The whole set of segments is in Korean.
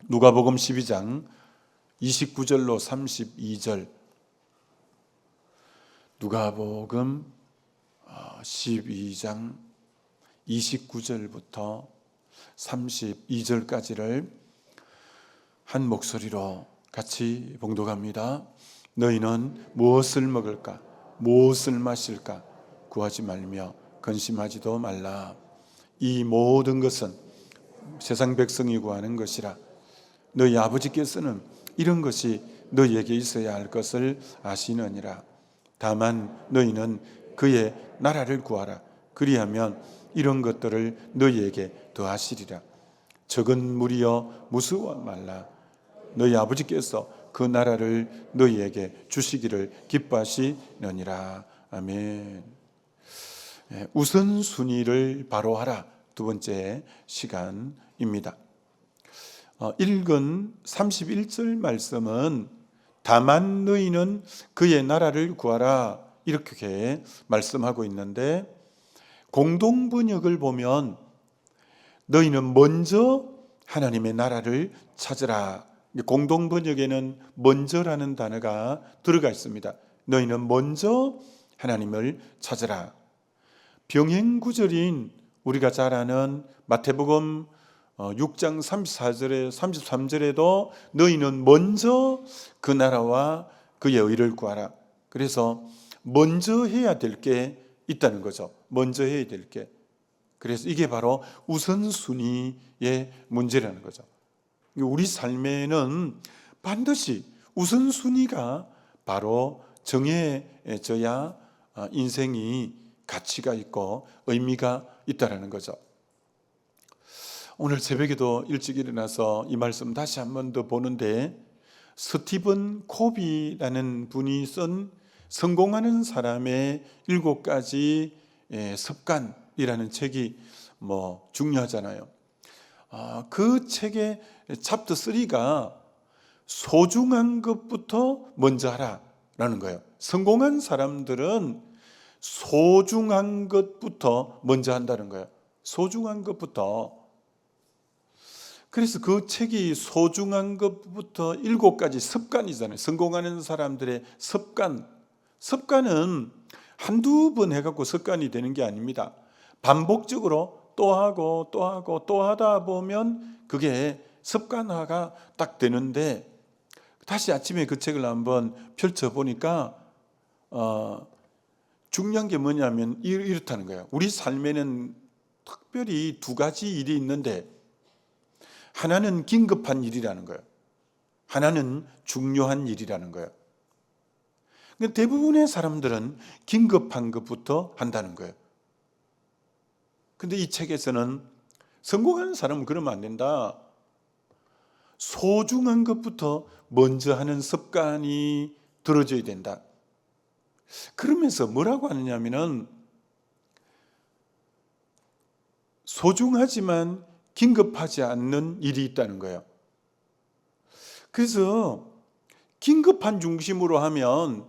누가복음 12장 29절로 32절. 누가복음 12장 29절부터 32절까지를 한 목소리로 같이 봉독합니다. 너희는 무엇을 먹을까 무엇을 마실까 구하지 말며 근심하지도 말라. 이 모든 것은 세상 백성이 구하는 것이라. 너희 아버지께서는 이런 것이 너희에게 있어야 할 것을 아시느니라. 다만 너희는 그의 나라를 구하라. 그리하면 이런 것들을 너희에게 더하시리라. 적은 무리여 무서워 말라. 너희 아버지께서 그 나라를 너희에게 주시기를 기뻐하시느니라. 아멘. 우선순위를 바로 하라. 두 번째 시간입니다. 읽은 31절 말씀은 다만 너희는 그의 나라를 구하라 이렇게 말씀하고 있는데, 공동번역을 보면 너희는 먼저 하나님의 나라를 찾으라. 공동번역에는 먼저라는 단어가 들어가 있습니다. 너희는 먼저 하나님을 찾으라. 병행구절인 우리가 잘 아는 마태복음 6장 34절에 33절에도 너희는 먼저 그 나라와 그의 의를 구하라. 그래서 먼저 해야 될 게 있다는 거죠. 먼저 해야 될 게. 그래서 이게 바로 우선순위의 문제라는 거죠. 우리 삶에는 반드시 우선순위가 바로 정해져야 인생이 가치가 있고 의미가 있다는 거죠. 오늘 새벽에도 일찍 일어나서 이 말씀 다시 한 번 더 보는데, 스티븐 코비라는 분이 쓴 성공하는 사람의 7가지 습관이라는 책이 중요하잖아요. 그 책의 챕터 3가 소중한 것부터 먼저 하라라는 거예요. 성공한 사람들은 소중한 것부터 먼저 한다는 거예요. 소중한 것부터. 그래서 그 책이 소중한 것부터 7가지 습관이잖아요. 성공하는 사람들의 습관. 습관은 한두 번 해갖고 습관이 되는 게 아닙니다. 반복적으로 또 하고 또 하고 또 하다 보면 그게 습관화가 딱 되는데, 다시 아침에 그 책을 한번 펼쳐보니까 중요한 게 뭐냐면 이렇다는 거예요. 우리 삶에는 특별히 2가지 일이 있는데, 하나는 긴급한 일이라는 거예요. 하나는 중요한 일이라는 거예요. 대부분의 사람들은 긴급한 것부터 한다는 거예요. 근데 이 책에서는 성공하는 사람은 그러면 안 된다. 소중한 것부터 먼저 하는 습관이 들어져야 된다. 그러면서 뭐라고 하느냐면은, 소중하지만 긴급하지 않는 일이 있다는 거예요. 그래서 긴급한 중심으로 하면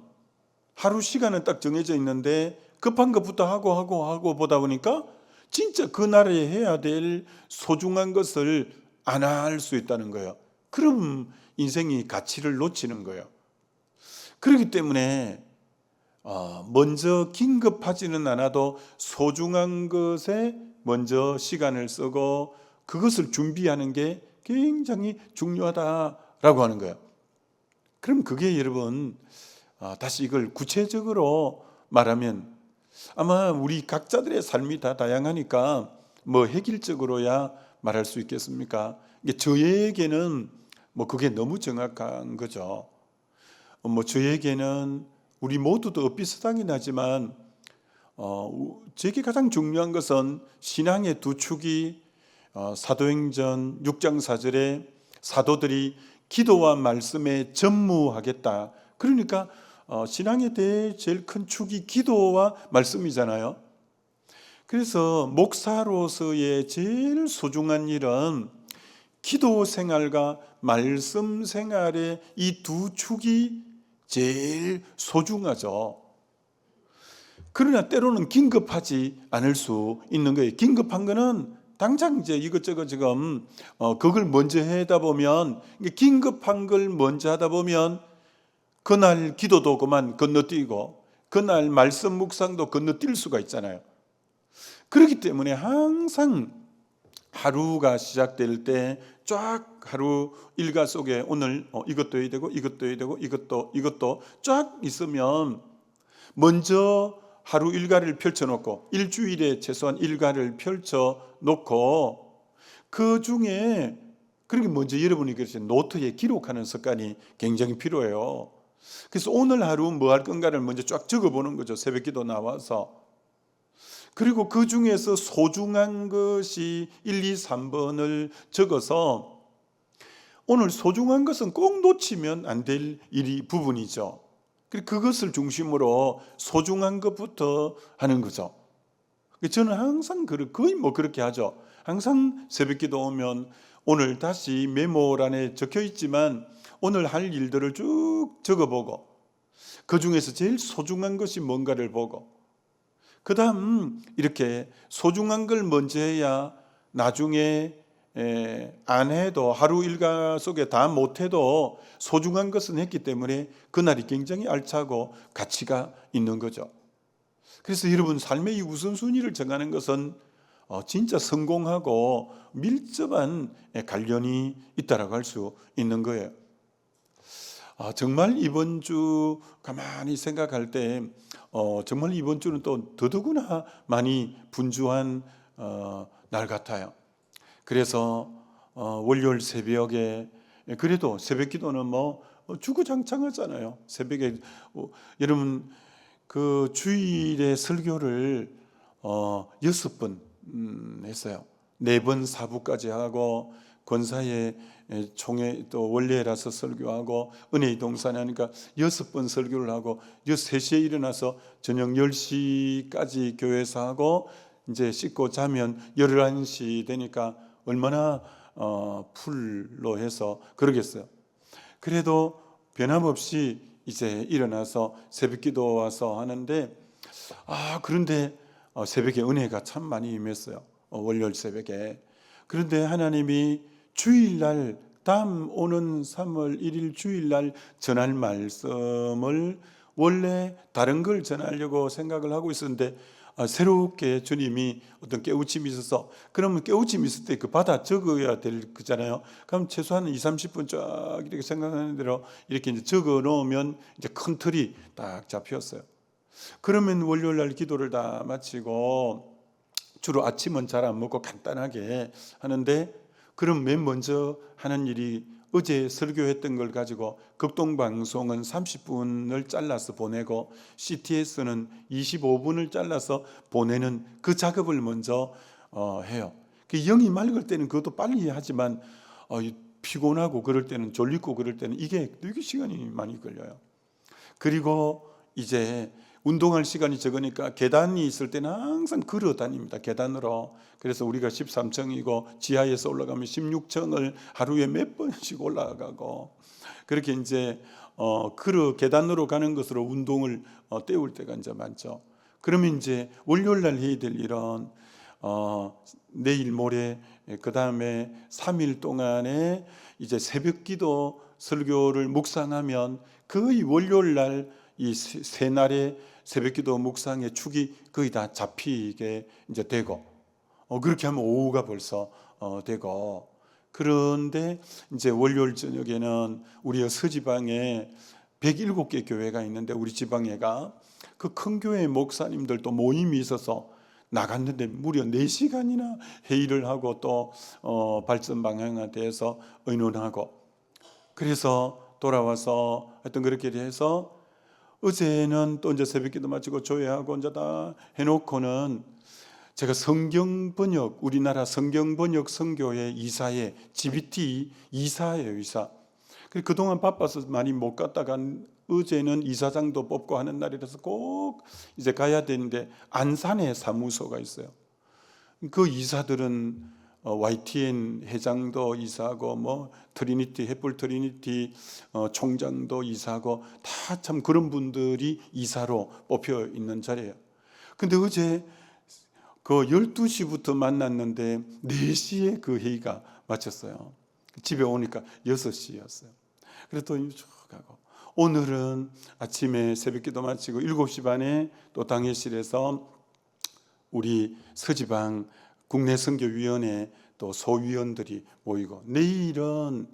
하루 시간은 딱 정해져 있는데 급한 것부터 하고 보다 보니까 진짜 그날에 해야 될 소중한 것을 안 할 수 있다는 거예요. 그럼 인생이 가치를 놓치는 거예요. 그렇기 때문에 먼저 긴급하지는 않아도 소중한 것에 먼저 시간을 쓰고 그것을 준비하는 게 굉장히 중요하다라고 하는 거예요. 그럼 그게 여러분, 다시 이걸 구체적으로 말하면, 아마 우리 각자들의 삶이 다 다양하니까 획일적으로야 말할 수 있겠습니까? 저에게는 그게 너무 정확한 거죠. 저에게는 우리 모두도 비슷하긴 하지만 제게 가장 중요한 것은 신앙의 2축이 사도행전 6장 4절에 사도들이 기도와 말씀에 전무하겠다. 그러니까 신앙에 대해 제일 큰 축이 기도와 말씀이잖아요. 그래서 목사로서의 제일 소중한 일은 기도 생활과 말씀 생활의 이 2축이 제일 소중하죠. 그러나 때로는 긴급하지 않을 수 있는 거예요. 긴급한 거는 당장 이제 이것저것 지금 그걸 먼저 하다 보면, 긴급한 걸 먼저 하다 보면 그날 기도도 그만 건너뛰고 그날 말씀 묵상도 건너뛸 수가 있잖아요. 그렇기 때문에 항상 하루가 시작될 때 쫙 하루 일과 속에 오늘 이것도 해야 되고 이것도 해야 되고 이것도 쫙 있으면 먼저 하루 일과를 펼쳐놓고 일주일에 최소한 일과를 펼쳐놓고 그 중에 그렇게 먼저 여러분이 그렇지 노트에 기록하는 습관이 굉장히 필요해요. 그래서 오늘 하루 뭐 할 건가를 먼저 쫙 적어보는 거죠. 새벽기도 나와서. 그리고 그 중에서 소중한 것이 1, 2, 3번을 적어서 오늘 소중한 것은 꼭 놓치면 안 될 부분이죠. 그것을 중심으로 소중한 것부터 하는 거죠. 저는 항상 거의 그렇게 하죠. 항상 새벽기도 오면 오늘 다시 메모란에 적혀 있지만 오늘 할 일들을 쭉 적어보고 그 중에서 제일 소중한 것이 뭔가를 보고 그 다음 이렇게 소중한 걸 먼저 해야 나중에 안 해도 하루 일과 속에 다 못해도 소중한 것은 했기 때문에 그날이 굉장히 알차고 가치가 있는 거죠. 그래서 여러분 삶의 이 우선순위를 정하는 것은 진짜 성공하고 밀접한 관련이 있다라고 할 수 있는 거예요. 정말 이번 주 가만히 생각할 때 정말 이번 주는 또 더더구나 많이 분주한 날 같아요. 그래서 월요일 새벽에 그래도 새벽 기도는 뭐 주구장창하잖아요. 새벽에 여러분 그 주일에 설교를 6번 했어요. 4번 사부까지 하고 권사의 총회 또 원례라서 설교하고 은혜의 동산에 하니까 6번 설교를 하고 3시에 일어나서 저녁 10시까지 교회에서 하고 이제 씻고 자면 11시 되니까 얼마나 풀로 해서 그러겠어요. 그래도 변함없이 이제 일어나서 새벽기도 와서 하는데 그런데 새벽에 은혜가 참 많이 임했어요. 월요일 새벽에. 그런데 하나님이 주일날 다음 오는 3월 1일 주일날 전할 말씀을 원래 다른 걸 전하려고 생각을 하고 있었는데 새롭게 주님이 어떤 깨우침이 있어서 그러면 깨우침이 있을 때 그 받아 적어야 될 거잖아요. 그럼 최소한 2, 30분 쫙 이렇게 생각하는 대로 이렇게 이제 적어 놓으면 이제 큰 틀이 딱 잡혔어요. 그러면 월요일 날 기도를 다 마치고 주로 아침은 잘 안 먹고 간단하게 하는데 그럼 맨 먼저 하는 일이 어제 설교했던 걸 가지고 극동방송은 30분을 잘라서 보내고 CTS는 25분을 잘라서 보내는 그 작업을 먼저 해요. 영이 맑을 때는 그것도 빨리 하지만 피곤하고 그럴 때는 졸리고 그럴 때는 이게 되게 시간이 많이 걸려요. 그리고 이제 운동할 시간이 적으니까 계단이 있을 때는 항상 걸어 다닙니다. 계단으로. 그래서 우리가 13층이고 지하에서 올라가면 16층을 하루에 몇 번씩 올라가고 그렇게 이제 계단으로 가는 것으로 운동을 때울 때가 이제 많죠. 그러면 이제 월요일 날 해야 될 일은 내일 모레 그 다음에 3일 동안에 이제 새벽기도 설교를 묵상하면 거의 월요일 날 이 세 날의 새벽기도 묵상의 축이 거의 다 잡히게 이제 되고 그렇게 하면 오후가 벌써 되고 그런데 이제 월요일 저녁에는 우리 서지방에 107개 교회가 있는데 우리 지방에가 그 큰 교회 목사님들도 모임이 있어서 나갔는데 무려 4시간이나 회의를 하고 또 발전 방향에 대해서 의논하고 그래서 돌아와서 하여튼 그렇게 해서 어제는 또 이제 새벽기도 마치고 조회하고 이제 다 해놓고는 제가 성경 번역 우리나라 성경 번역 선교회 이사의 GBT 이사예요, 이사. 그동안 바빠서 많이 못 갔다가 어제는 이사장도 뽑고 하는 날이라서 꼭 이제 가야 되는데 안산에 사무소가 있어요. 그 이사들은 YTN 회장도 이사하고 뭐 트리니티 햇불 트리니티 총장도 이사하고 다 참 그런 분들이 이사로 뽑혀 있는 자리예요. 근데 어제 그 12시부터 만났는데 4시에 그 회의가 마쳤어요. 집에 오니까 6시였어요. 그래서 또 쭉 가고, 오늘은 아침에 새벽기도 마치고 7시 반에 또 당회실에서 우리 서지방 국내 선교위원회 또 소위원들이 모이고, 내일은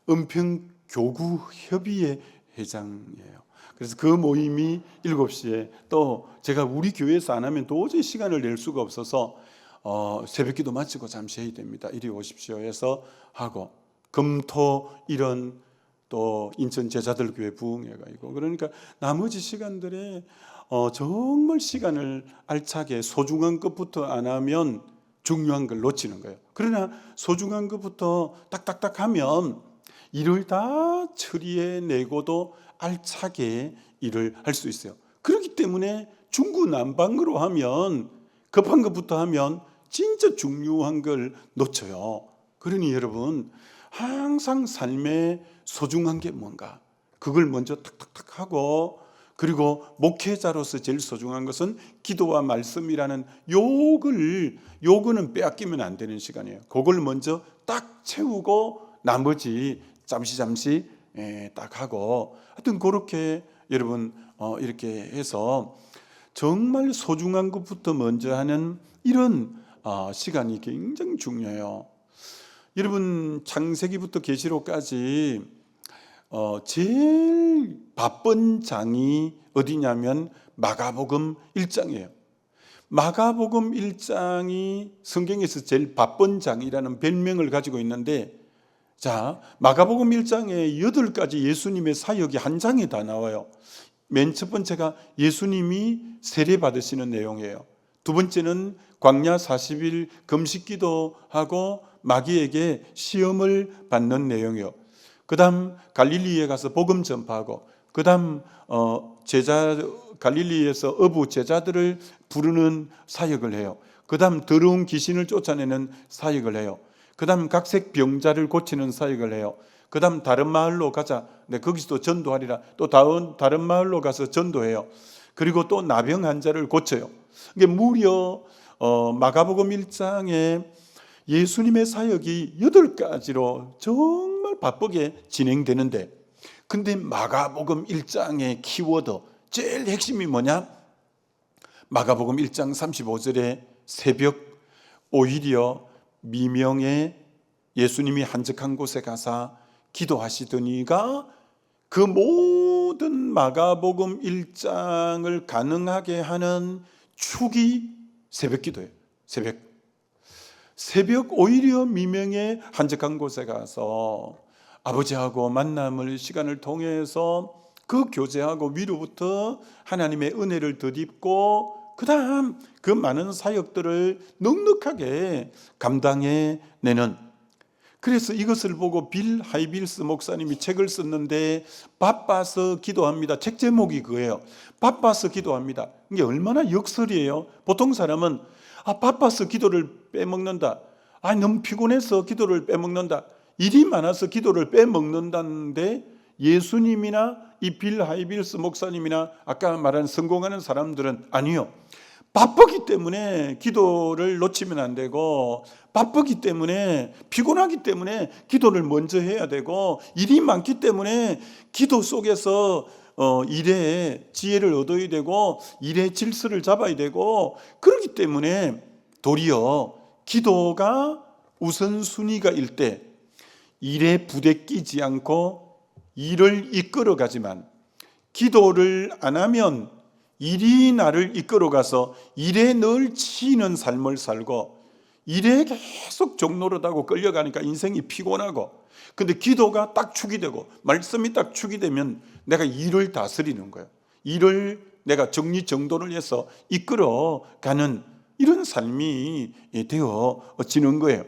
은평교구협의회 회장이에요. 그래서 그 모임이 7시에, 또 제가 우리 교회에서 안 하면 도저히 시간을 낼 수가 없어서 새벽기도 마치고 잠시 해야 됩니다, 이리 오십시오 해서 하고, 금토일은 또 인천 제자들교회 부흥회가 있고, 그러니까 나머지 시간들에 정말 시간을 알차게 소중한 것부터 안 하면 중요한 걸 놓치는 거예요. 그러나 소중한 것부터 딱딱딱 하면 일을 다 처리해내고도 알차게 일을 할 수 있어요. 그렇기 때문에 중구난방으로 하면, 급한 것부터 하면 진짜 중요한 걸 놓쳐요. 그러니 여러분, 항상 삶에 소중한 게 뭔가, 그걸 먼저 탁탁탁 하고, 그리고 목회자로서 제일 소중한 것은 기도와 말씀이라는 요거는 빼앗기면 안 되는 시간이에요. 그걸 먼저 딱 채우고 나머지 잠시 딱 하고, 하여튼 그렇게 여러분 이렇게 해서 정말 소중한 것부터 먼저 하는 이런 시간이 굉장히 중요해요. 여러분, 창세기부터 계시록까지 제일 바쁜 장이 어디냐면 마가복음 1장이에요. 마가복음 1장이 성경에서 제일 바쁜 장이라는 별명을 가지고 있는데, 자, 마가복음 1장에 8가지 예수님의 사역이 한 장에 다 나와요. 맨 첫 번째가 예수님이 세례 받으시는 내용이에요. 두 번째는 광야 40일 금식 기도하고 마귀에게 시험을 받는 내용이요. 그 다음 갈릴리에 가서 복음 전파하고, 그 다음 갈릴리에서 어부 제자들을 부르는 사역을 해요. 그 다음 더러운 귀신을 쫓아내는 사역을 해요. 그 다음 각색 병자를 고치는 사역을 해요. 그 다음 다른 마을로 가자, 거기서도 전도하리라, 또 다른 마을로 가서 전도해요. 그리고 또 나병 환자를 고쳐요. 이게 무려 마가복음 1장에 예수님의 사역이 8가지로 정말 바쁘게 진행되는데, 근데 마가복음 1장의 키워드, 제일 핵심이 뭐냐? 마가복음 1장 35절에 새벽 오히려 미명에 예수님이 한적한 곳에 가사 기도하시더니가 그 모든 마가복음 1장을 가능하게 하는 축이 새벽 기도예요. 새벽 오히려 미명에 한적한 곳에 가서 아버지하고 만남을 시간을 통해서 그 교제하고 위로부터 하나님의 은혜를 덧입고, 그 다음 그 많은 사역들을 넉넉하게 감당해내는, 그래서 이것을 보고 빌 하이빌스 목사님이 책을 썼는데, 바빠서 기도합니다. 책 제목이 그거예요. 바빠서 기도합니다. 이게 얼마나 역설이에요. 보통 사람은 바빠서 기도를 빼먹는다, 너무 피곤해서 기도를 빼먹는다, 일이 많아서 기도를 빼먹는다는데, 예수님이나 이 빌 하이빌스 목사님이나 아까 말한 성공하는 사람들은 아니요, 바쁘기 때문에 기도를 놓치면 안 되고, 바쁘기 때문에 피곤하기 때문에 기도를 먼저 해야 되고, 일이 많기 때문에 기도 속에서 일에 지혜를 얻어야 되고, 일의 질서를 잡아야 되고, 그렇기 때문에 도리어 기도가 우선순위가일 때 일에 부대끼지 않고 일을 이끌어가지만, 기도를 안 하면 일이 나를 이끌어가서 일에 늘 치이는 삶을 살고, 일에 계속 종노릇하고 끌려가니까 인생이 피곤하고, 근데 기도가 딱 축이 되고 말씀이 딱 축이 되면 내가 일을 다스리는 거예요. 일을 내가 정리정돈을 해서 이끌어가는 이런 삶이 되어지는 거예요.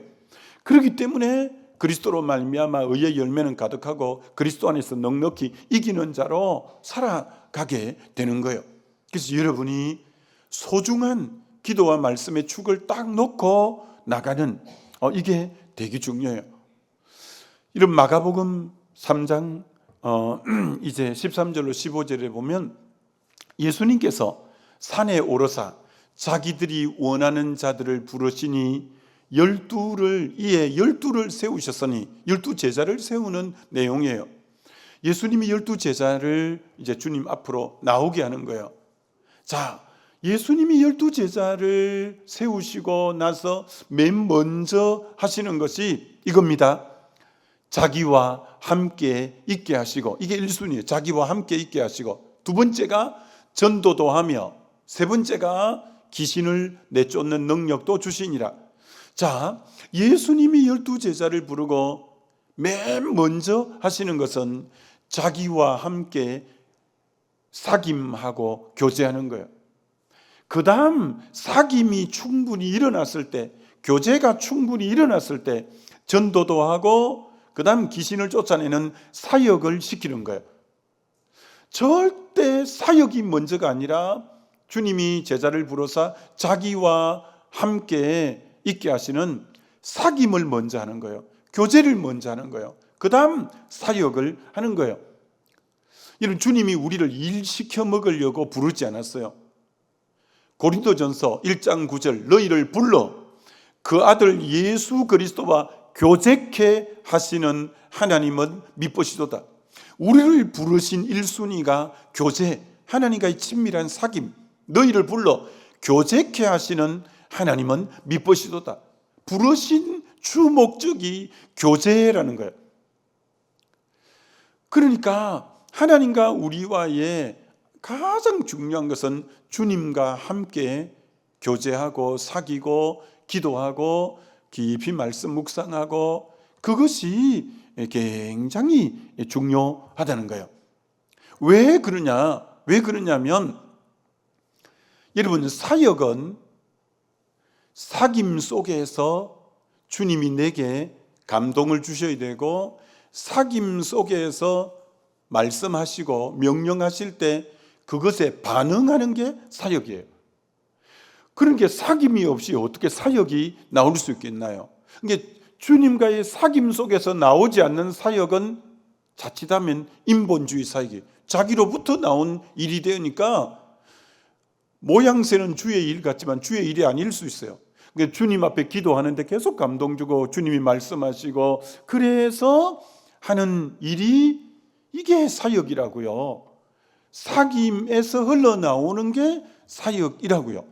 그렇기 때문에 그리스도로 말미암아 의의 열매는 가득하고 그리스도 안에서 넉넉히 이기는 자로 살아가게 되는 거예요. 그래서 여러분이 소중한 기도와 말씀의 축을 딱 놓고 나가는 이게 되게 중요해요. 이런 마가복음 3장 이제 13절로 15절에 보면 예수님께서 산에 오르사 자기들이 원하는 자들을 부르시니 이에 열두를 세우셨으니, 12제자를 세우는 내용이에요. 예수님이 12제자를 이제 주님 앞으로 나오게 하는 거예요. 자, 예수님이 12제자를 세우시고 나서 맨 먼저 하시는 것이 이겁니다. 자기와 함께 있게 하시고, 이게 1순위예요. 자기와 함께 있게 하시고, 두 번째가 전도도 하며, 세 번째가 귀신을 내쫓는 능력도 주시니라. 자, 예수님이 12제자를 부르고 맨 먼저 하시는 것은 자기와 함께 사귐하고 교제하는 거예요. 그 다음 사귐이 충분히 일어났을 때, 교제가 충분히 일어났을 때 전도도 하고 그 다음 귀신을 쫓아내는 사역을 시키는 거예요. 절대 사역이 먼저가 아니라 주님이 제자를 부르사 자기와 함께 있게 하시는 사귐을 먼저 하는 거예요. 교제를 먼저 하는 거예요. 그 다음 사역을 하는 거예요. 이런 주님이 우리를 일시켜 먹으려고 부르지 않았어요. 고린도전서 1장 9절 너희를 불러 그 아들 예수 그리스도와 교제케 하시는 하나님은 미쁘시도다. 우리를 부르신 1순위가 교제, 하나님과의 친밀한 사귐. 너희를 불러 교제케 하시는 하나님은 미쁘시도다. 부르신 주 목적이 교제라는 거예요. 그러니까 하나님과 우리와의 가장 중요한 것은 주님과 함께 교제하고 사귀고 기도하고 깊이 말씀 묵상하고, 그것이 굉장히 중요하다는 거예요. 왜 그러냐면 여러분, 사역은 사귐 속에서 주님이 내게 감동을 주셔야 되고, 사귐 속에서 말씀하시고 명령하실 때 그것에 반응하는 게 사역이에요. 그러니까 사귐이 없이 어떻게 사역이 나올 수 있겠나요? 그러니까 주님과의 사귐 속에서 나오지 않는 사역은 자칫하면 인본주의 사역이에요. 자기로부터 나온 일이 되니까 모양새는 주의 일 같지만 주의 일이 아닐 수 있어요. 그러니까 주님 앞에 기도하는데 계속 감동 주고 주님이 말씀하시고 그래서 하는 일이, 이게 사역이라고요. 사귐에서 흘러나오는 게 사역이라고요.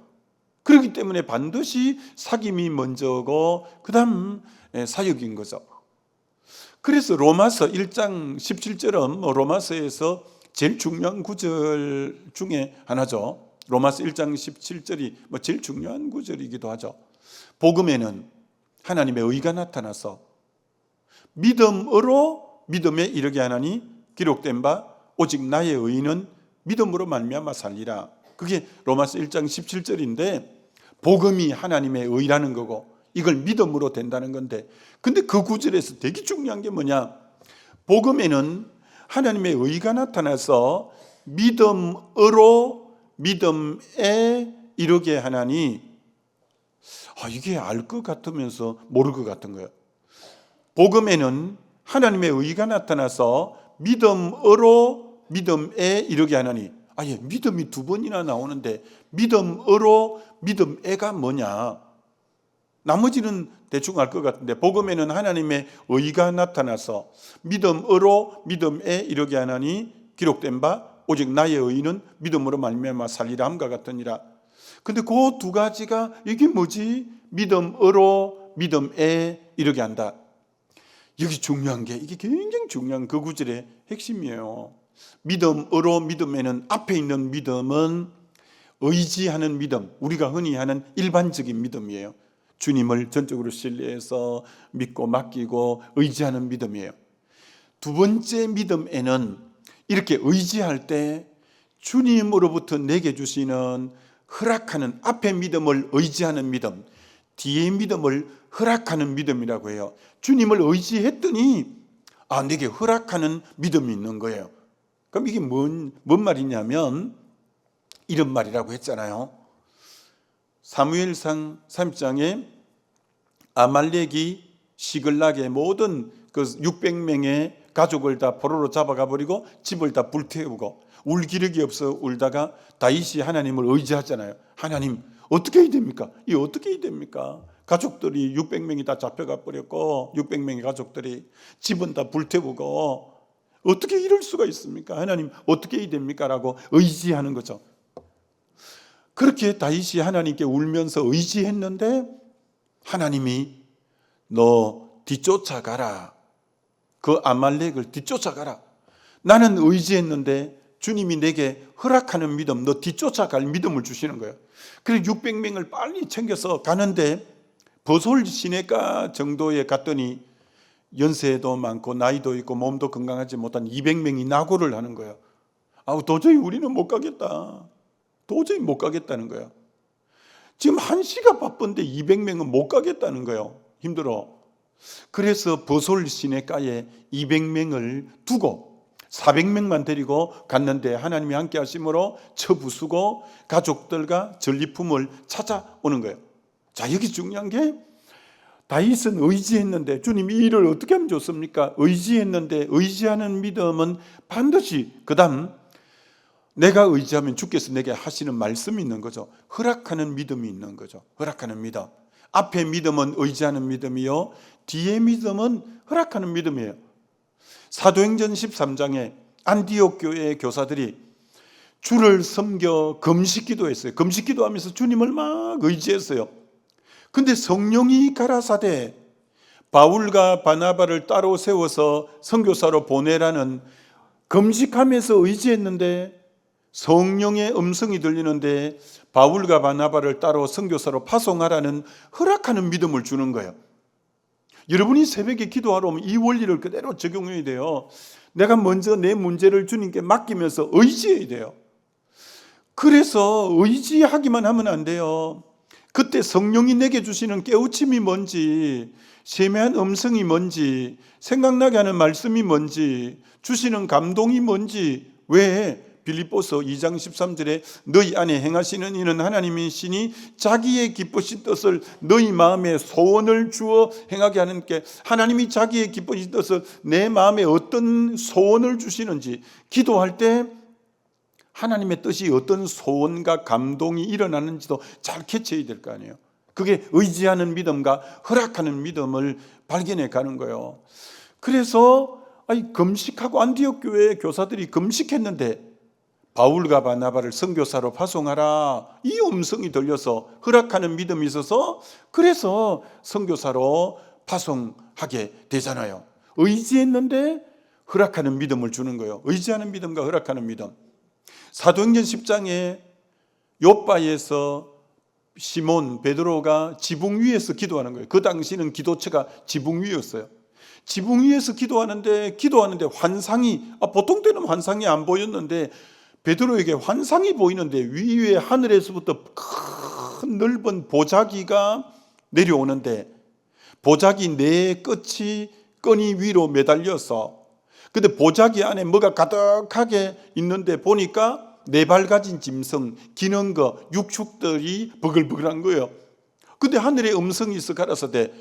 그렇기 때문에 반드시 사귐이 먼저고 그 다음 사역인 거죠. 그래서 로마서 1장 17절은 로마서에서 제일 중요한 구절 중에 하나죠. 로마서 1장 17절이 제일 중요한 구절이기도 하죠. 복음에는 하나님의 의가 나타나서 믿음으로 믿음에 이르게 하나니 기록된 바 오직 나의 의는 믿음으로 말미암아 살리라. 그게 로마서 1장 17절인데 복음이 하나님의 의라는 거고 이걸 믿음으로 된다는 건데, 근데 그 구절에서 되게 중요한 게 뭐냐? 복음에는 하나님의 의가 나타나서 믿음으로 믿음에 이르게 하나니, 이게 알 것 같으면서 모를 것 같은 거예요. 복음에는 하나님의 의가 나타나서 믿음으로 믿음에 이르게 하나니, 믿음이 두 번이나 나오는데 믿음으로 믿음에가 뭐냐? 나머지는 대충 알 것 같은데 복음에는 하나님의 의가 나타나서 믿음으로 믿음에 이르게 하나니 기록된 바 오직 나의 의는 믿음으로 말미암아 살리라 함과 같으니라. 근데 그 두 가지가 이게 뭐지? 믿음으로 믿음에 이르게 한다. 여기 중요한 게, 이게 굉장히 중요한 그 구절의 핵심이에요. 믿음으로 믿음에는, 앞에 있는 믿음은 의지하는 믿음, 우리가 흔히 하는 일반적인 믿음이에요. 주님을 전적으로 신뢰해서 믿고 맡기고 의지하는 믿음이에요. 두 번째 믿음에는 이렇게 의지할 때 주님으로부터 내게 주시는 허락하는, 앞에 믿음을 의지하는 믿음, 뒤에 믿음을 허락하는 믿음이라고 해요. 주님을 의지했더니 내게 허락하는 믿음이 있는 거예요. 그럼 이게 뭔 말이냐면 이런 말이라고 했잖아요. 사무엘상 3장에 아말렉이 시글락의 모든 그 600명의 가족을 다 포로로 잡아가 버리고 집을 다 불태우고 울 기력이 없어 울다가 다윗이 하나님을 의지하잖아요. 하나님, 어떻게 해야 됩니까? 이 어떻게 해야 됩니까? 가족들이 600명이 다 잡혀가 버렸고 600명의 가족들이 집은 다 불태우고 어떻게 이럴 수가 있습니까? 하나님 어떻게 해야 됩니까? 라고 의지하는 거죠. 그렇게 다윗이 하나님께 울면서 의지했는데 하나님이 너 뒤쫓아가라. 그 아말렉을 뒤쫓아가라. 나는 의지했는데 주님이 내게 허락하는 믿음, 너 뒤쫓아갈 믿음을 주시는 거예요. 그래서 600명을 빨리 챙겨서 가는데 버솔 시내가 정도에 갔더니 연세도 많고 나이도 있고 몸도 건강하지 못한 200명이 낙오를 하는 거예요. 도저히 우리는 못 가겠다. 도저히 못 가겠다는 거예요. 지금 1시가 바쁜데 200명은 못 가겠다는 거예요. 힘들어. 그래서 버솔 시내가에 200명을 두고 400명만 데리고 갔는데 하나님이 함께 하심으로 처부수고 가족들과 전리품을 찾아오는 거예요. 자, 여기 중요한 게 다윗은 의지했는데 주님이 이 일을 어떻게 하면 좋습니까? 의지했는데 의지하는 믿음은 반드시 그다음 내가 의지하면 주께서 내게 하시는 말씀이 있는 거죠. 허락하는 믿음이 있는 거죠. 허락하는 믿음. 앞에 믿음은 의지하는 믿음이요, 뒤에 믿음은 허락하는 믿음이에요. 사도행전 13장에 안디옥 교회의 교사들이 주를 섬겨 금식기도했어요. 금식기도하면서 주님을 막 의지했어요. 근데 성령이 가라사대 바울과 바나바를 따로 세워서 선교사로 보내라는, 금식하면서 의지했는데 성령의 음성이 들리는데 바울과 바나바를 따로 선교사로 파송하라는 허락하는 믿음을 주는 거예요. 여러분이 새벽에 기도하러 오면 이 원리를 그대로 적용해야 돼요. 내가 먼저 내 문제를 주님께 맡기면서 의지해야 돼요. 그래서 의지하기만 하면 안 돼요. 그때 성령이 내게 주시는 깨우침이 뭔지, 세미한 음성이 뭔지, 생각나게 하는 말씀이 뭔지, 주시는 감동이 뭔지, 왜 빌립보서 2장 13절에 너희 안에 행하시는 이는 하나님이시니 자기의 기쁘신 뜻을 너희 마음에 소원을 주어 행하게 하는 게, 하나님이 자기의 기쁘신 뜻을 내 마음에 어떤 소원을 주시는지, 기도할 때 하나님의 뜻이 어떤 소원과 감동이 일어나는지도 잘 캐치해야 될 거 아니에요. 그게 의지하는 믿음과 허락하는 믿음을 발견해 가는 거예요. 그래서 금식하고 안디옥 교회의 교사들이 금식했는데 바울과 바나바를 선교사로 파송하라, 이 음성이 들려서 허락하는 믿음이 있어서 그래서 선교사로 파송하게 되잖아요. 의지했는데 허락하는 믿음을 주는 거예요. 의지하는 믿음과 허락하는 믿음. 사도행전 10장에 요바에서 시몬 베드로가 지붕 위에서 기도하는 거예요. 그 당시는 기도처가 지붕 위였어요. 지붕 위에서 기도하는데 환상이, 보통 때는 환상이 안 보였는데 베드로에게 환상이 보이는데 위에 하늘에서부터 큰 넓은 보자기가 내려오는데 보자기 네 끝이 끈이 위로 매달려서, 근데 보자기 안에 뭐가 가득하게 있는데 보니까 네 발 가진 짐승, 기는 거, 육축들이 버글버글한 거예요. 근데 하늘에 음성이 있어 가라사대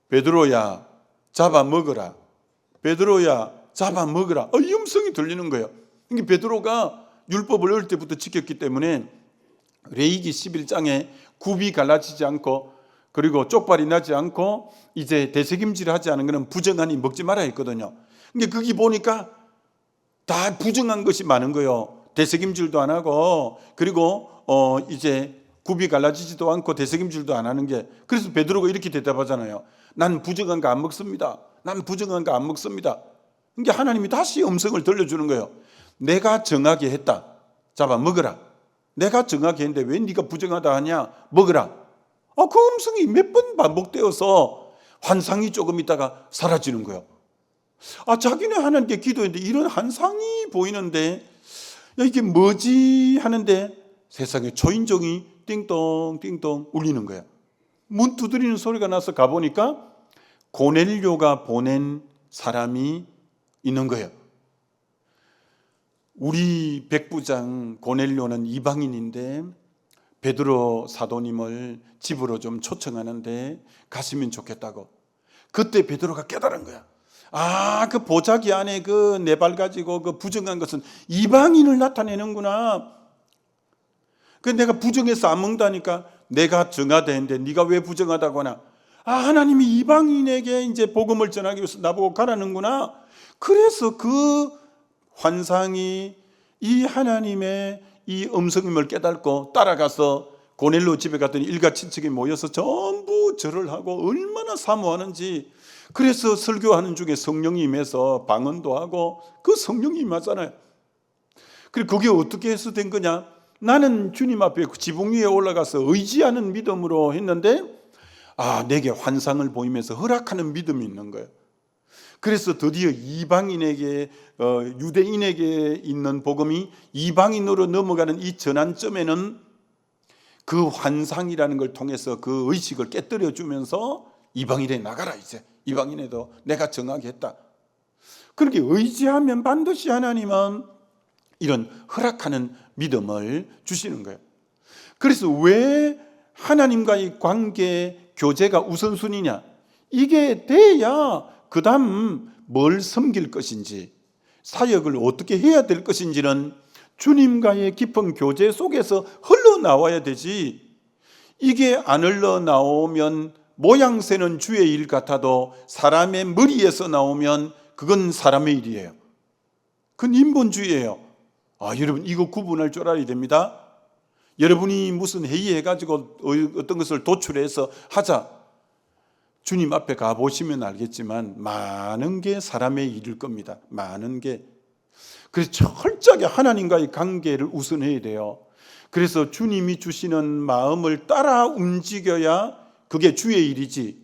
베드로야 잡아 먹어라, 베드로야 잡아 먹어라, 이 음성이 들리는 거예요. 그러니까 베드로가 율법을 어릴 때부터 지켰기 때문에 레위기 11장에 굽이 갈라지지 않고 그리고 쪽발이 나지 않고 이제 대책임질을 하지 않은 것은 부정하니 먹지 말아야 했거든요. 그러니까 거기 보니까 다 부정한 것이 많은 거예요. 대책임질도 안 하고 그리고 이제 굽이 갈라지지도 않고 대책임질도 안 하는 게, 그래서 베드로가 이렇게 대답하잖아요. 난 부정한 거 안 먹습니다. 난 부정한 거 안 먹습니다. 그러니까 하나님이 다시 음성을 들려주는 거예요. 내가 정하게 했다. 잡아 먹어라. 내가 정하게 했는데 왜 네가 부정하다 하냐? 먹어라. 그 음성이 몇 번 반복되어서 환상이 조금 있다가 사라지는 거예요. 자기네 하나님께 기도했는데 이런 환상이 보이는데 이게 뭐지 하는데 세상에 초인종이 띵동 띵동 울리는 거예요. 문 두드리는 소리가 나서 가보니까 고넬료가 보낸 사람이 있는 거예요. 우리 백부장 고넬료는 이방인인데 베드로 사도님을 집으로 좀 초청하는데 가시면 좋겠다고. 그때 베드로가 깨달은 거야. 그 보자기 안에 그 네 발 가지고 그 부정한 것은 이방인을 나타내는구나. 그 내가 부정해서 안 먹다니까 내가 정하다 했는데 네가 왜 부정하다고 하나? 아, 하나님이 이방인에게 이제 복음을 전하기 위해서 나보고 가라는구나. 그래서 그 환상이 이 하나님의 이 음성임을 깨닫고 따라가서 고넬로 집에 갔더니 일가 친척이 모여서 전부 절을 하고 얼마나 사모하는지. 그래서 설교하는 중에 성령이 임해서 방언도 하고 그 성령이 임하잖아요. 그리고 그게 어떻게 해서 된 거냐? 나는 주님 앞에 지붕 위에 올라가서 의지하는 믿음으로 했는데 내게 환상을 보이면서 허락하는 믿음이 있는 거예요. 그래서 드디어 이방인에게 유대인에게 있는 복음이 이방인으로 넘어가는 이 전환점에는 그 환상이라는 걸 통해서 그 의식을 깨뜨려 주면서 이방인에 나가라, 이제 이방인에도 내가 정하게 했다. 그렇게 의지하면 반드시 하나님은 이런 허락하는 믿음을 주시는 거예요. 그래서 왜 하나님과의 관계 교제가 우선순위냐? 이게 돼야 그 다음 뭘 섬길 것인지, 사역을 어떻게 해야 될 것인지는 주님과의 깊은 교제 속에서 흘러나와야 되지. 이게 안 흘러나오면 모양새는 주의 일 같아도 사람의 머리에서 나오면 그건 사람의 일이에요. 그건 인본주의예요. 여러분, 이거 구분할 줄 알아야 됩니다. 여러분이 무슨 회의해가지고 어떤 것을 도출해서 하자, 주님 앞에 가보시면 알겠지만 많은 게 사람의 일일 겁니다. 많은 게. 그래서 철저하게 하나님과의 관계를 우선해야 돼요. 그래서 주님이 주시는 마음을 따라 움직여야 그게 주의 일이지,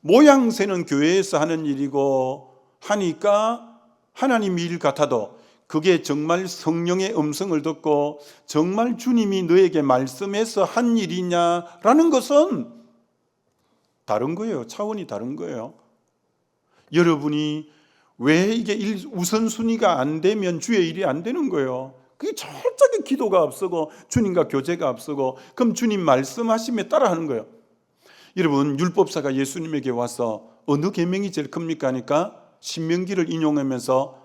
모양새는 교회에서 하는 일이고 하니까 하나님 일 같아도 그게 정말 성령의 음성을 듣고 정말 주님이 너에게 말씀해서 한 일이냐라는 것은 다른 거예요. 차원이 다른 거예요. 여러분이 왜 이게 우선순위가 안 되면 주의 일이 안 되는 거예요. 그게 철저하게 기도가 앞서고 주님과 교제가 앞서고, 그럼 주님 말씀하심에 따라하는 거예요. 여러분, 율법사가 예수님에게 와서 어느 계명이 제일 큽니까 하니까 신명기를 인용하면서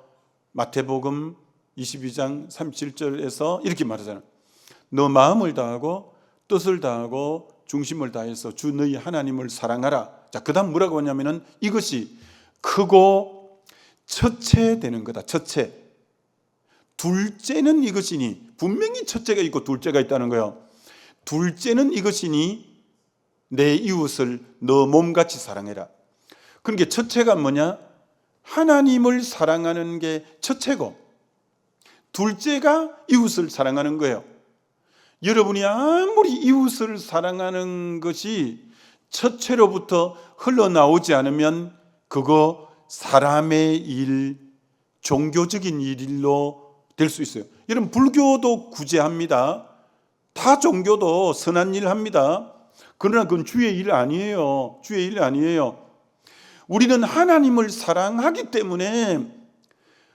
마태복음 22장 37절에서 이렇게 말하잖아요. 너 마음을 다하고 뜻을 다하고 중심을 다해서 주 너희 하나님을 사랑하라. 자, 그 다음 뭐라고 하냐면은 이것이 크고 첫째 되는 거다. 첫째. 둘째는 이것이니, 분명히 첫째가 있고 둘째가 있다는 거예요. 둘째는 이것이니 내 이웃을 너 몸같이 사랑해라. 그러니까 첫째가 뭐냐? 하나님을 사랑하는 게 첫째고, 둘째가 이웃을 사랑하는 거예요. 여러분이 아무리 이웃을 사랑하는 것이 첫째로부터 흘러나오지 않으면 그거 사람의 일, 종교적인 일로 될 수 있어요. 여러분, 불교도 구제합니다. 다 종교도 선한 일 합니다. 그러나 그건 주의 일 아니에요. 주의 일 아니에요. 우리는 하나님을 사랑하기 때문에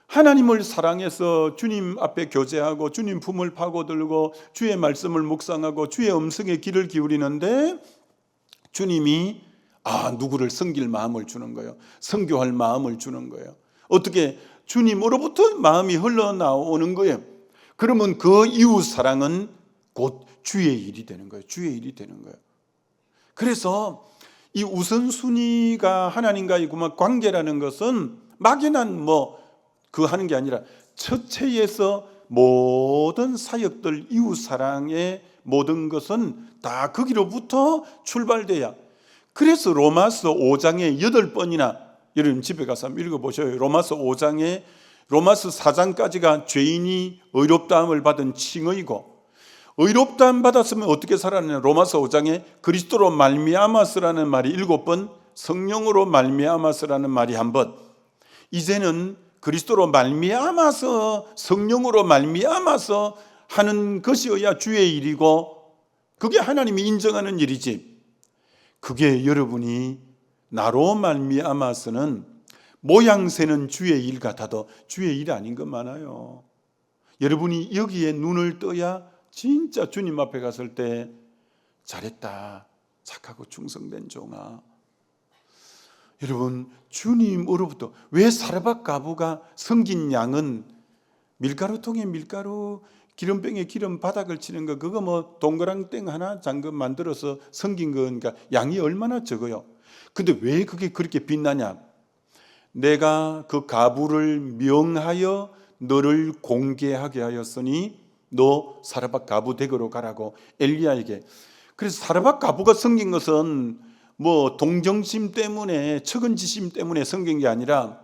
하나님을 사랑해서 주님 앞에 교제하고 주님 품을 파고들고 주의 말씀을 묵상하고 주의 음성에 귀를 기울이는데 주님이 누구를 섬길 마음을 주는 거예요. 선교할 마음을 주는 거예요. 어떻게? 주님으로부터 마음이 흘러나오는 거예요. 그러면 그 이웃 사랑은 곧 주의 일이 되는 거예요. 주의 일이 되는 거예요. 그래서 이 우선순위가 하나님과의 관계라는 것은 막연한 그 하는 게 아니라 첫째에서 모든 사역들, 이웃 사랑의 모든 것은 다 거기로부터 출발돼야. 그래서 로마서 5장에 8번이나, 여러분 집에 가서 한번 읽어보셔요. 로마서 5장에 로마서 4장까지가 죄인이 의롭다함을 받은 칭의고, 의롭다함 받았으면 어떻게 살았느냐? 로마서 5장에 그리스도로 말미암았으라는 말이 7번, 성령으로 말미암았으라는 말이 1번. 이제는 그리스도로 말미암아서, 성령으로 말미암아서 하는 것이어야 주의 일이고 그게 하나님이 인정하는 일이지. 그게 여러분이 나로 말미암아서는 모양새는 주의 일 같아도 주의 일이 아닌 것 많아요. 여러분이 여기에 눈을 떠야 진짜 주님 앞에 갔을 때 잘했다, 착하고 충성된 종아. 여러분, 주님으로부터, 왜 사르밧 과부가 섬긴 양은 밀가루통에 밀가루 기름병에 기름 바닥을 치는 거, 그거 뭐 동그랑땡 하나 잠금 만들어서 섬긴 거니까 양이 얼마나 적어요. 근데 왜 그게 그렇게 빛나냐? 내가 그 가부를 명하여 너를 공개하게 하였으니 너 사르밧 가부 댁으로 가라고 엘리야에게. 그래서 사르밧 가부가 섬긴 것은 뭐 동정심 때문에, 측은지심 때문에 섬긴 게 아니라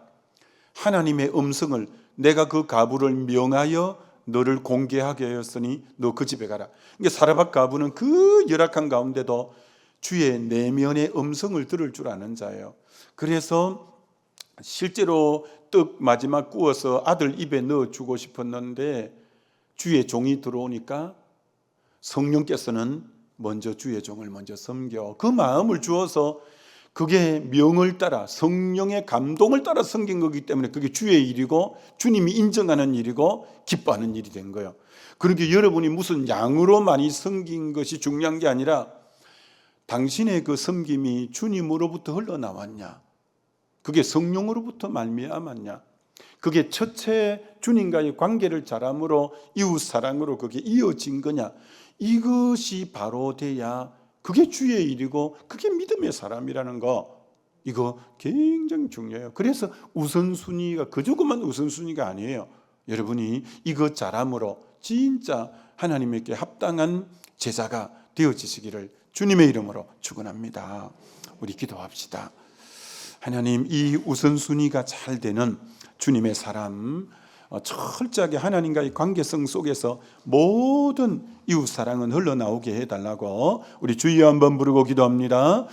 하나님의 음성을, 내가 그 가부를 명하여 너를 공개하게 하였으니 너 그 집에 가라. 그러니까 사르밧 가부는 그 열악한 가운데도 주의 내면의 음성을 들을 줄 아는 자예요. 그래서 실제로 떡 마지막 구워서 아들 입에 넣어주고 싶었는데 주의 종이 들어오니까 성령께서는 먼저 주의 종을 먼저 섬겨 그 마음을 주어서, 그게 명을 따라 성령의 감동을 따라 섬긴 거기 때문에 그게 주의 일이고 주님이 인정하는 일이고 기뻐하는 일이 된 거예요. 그러니까 여러분이 무슨 양으로 많이 섬긴 것이 중요한 게 아니라 당신의 그 섬김이 주님으로부터 흘러나왔냐, 그게 성령으로부터 말미암았냐, 그게 첫째 주님과의 관계를 잘함으로 이웃 사랑으로 그게 이어진 거냐, 이것이 바로 돼야 그게 주의 일이고 그게 믿음의 사람이라는 거, 이거 굉장히 중요해요. 그래서 우선순위가 그저것만 우선순위가 아니에요. 여러분이 이것 잘함으로 진짜 하나님께 합당한 제자가 되어지시기를 주님의 이름으로 축원합니다. 우리 기도합시다. 하나님, 이 우선순위가 잘 되는 주님의 사람, 철저하게 하나님과의 관계성 속에서 모든 이웃사랑은 흘러나오게 해달라고 우리 주여 한번 부르고 기도합니다.